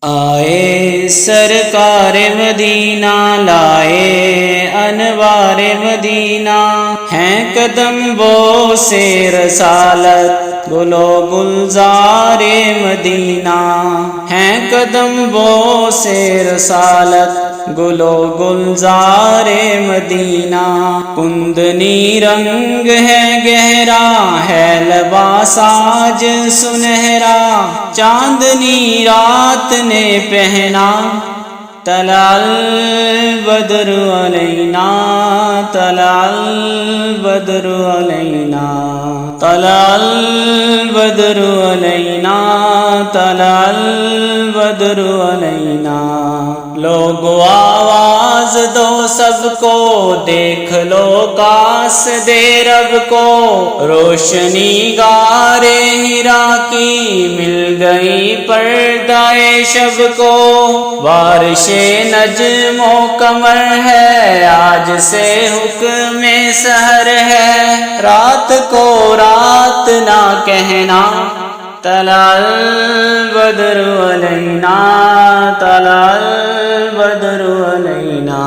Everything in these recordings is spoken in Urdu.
آئے سرکار مدینہ لائے انوار مدینہ، ہیں قدم بو سے رسالت گلو گلزار مدینہ، ہیں قدم بو سے رسالت گلو گلزار مدینہ۔ کندنی رنگ ہے گہرا ہے لباس آج سنہرا، چاندنی رات نے پہنا طلع البدر علینا، طلع البدر علینا، طلع البدر علینا، طلع البدر علینا۔ لوگو آواز دو سب کو، دیکھ لو کاس دے رب کو، روشنی غارِ حرا کی مل گئی پردۂ شب کو۔ بارش نجم و قمر ہے آج سے حکم سحر ہے، رات کو رات نہ کہنا طلع البدر علینا، طلع البدر علینا،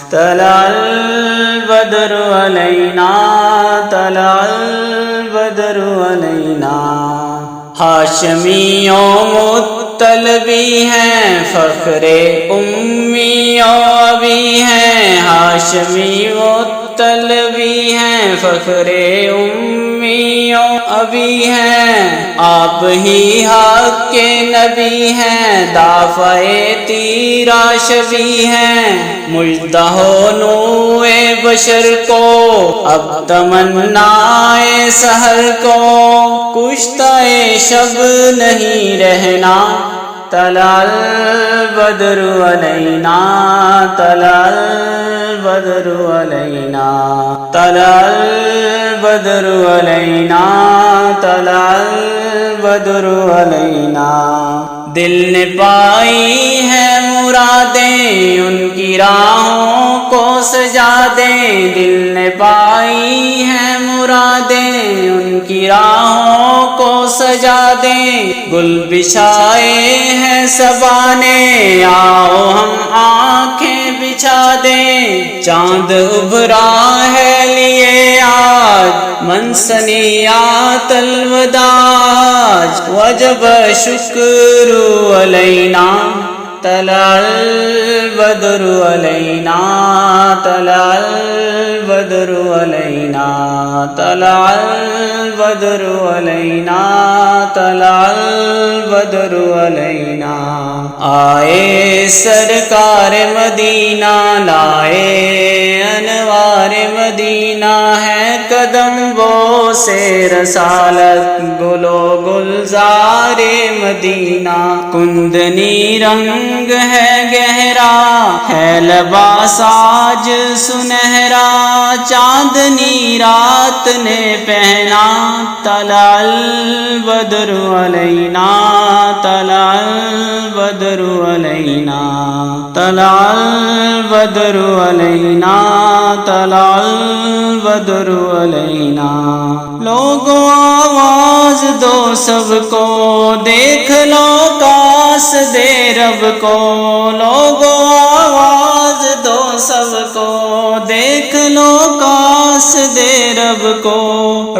طلع البدر علینا، طلع البدر علینا۔ ہاشمیوں مطلبی ہیں فخر امیوں ابی ہیں، ہاشمی مطلبی ہیں فخر امیوں ابی ہیں، آپ ہی حق کے نبی ہیں دافع تیرا شبی ہیں۔ مژدہ ہو نوع بشر کو اب تمنائے سحر کو، کشتہ شب نہیں رہنا طلع البدر علینا، طلع البدر علینا، طلع البدر علینا، طلع البدر علینا۔ دل نے پائی ہے مرادیں ان کی راہوں کو سجا دیں، دل نے پائی ہے مرادیں ان کی راہوں کو سجا دیں۔ گل بچھائے ہیں صبا نے آؤ ہم آنکھیں بچھا دیں، چاند ابھرا ہے لیے آج منسنیات الوداع، وجب شکر علینا طلع البدر علینا، طلع البدر علینا، طلع البدر علینا، طلع البدر علینا۔ آئے سرکار مدینہ لائے انوار مدینہ، ہے قدم بو سے رسالت گلو گلزار مدینہ۔ کندنی رنگ ہے گہرا ہے لباس آج سنہرا، چاندنی رات نے پہنا طلع البدر علینا، طلع البدر علینا، طلع البدر علینا، طلع البدر علینا۔ لوگو آواز دو سب کو، دیکھ لو کاس دے رب کو، لوگو آواز دو سب کو، دیکھ لو کاس دے رب کو،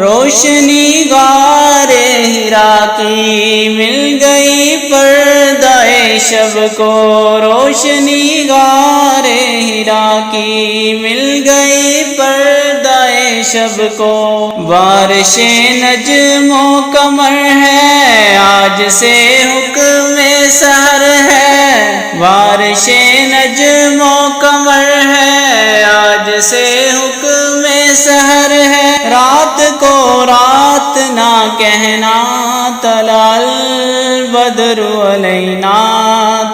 روشنی غارِ حرا کی مل گئی پردۂ شب کو، روشنی غارِ حرا کی مل گئی پردۂ شب کو۔ بارش نجم و قمر ہے آج سے حکم سحر ہے، بارش نجم و قمر ہے آج سے حکم سحر ہے، رات کو رات نہ کہنا طلع البدر علینا،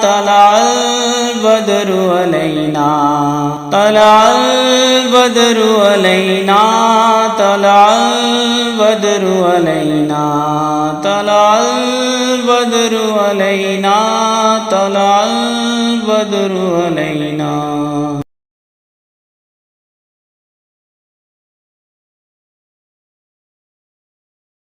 طلع البدر علینا، طلع البدر علینا، طلع البدر علینا، طلع البدر علینا، طلع البدر علینا۔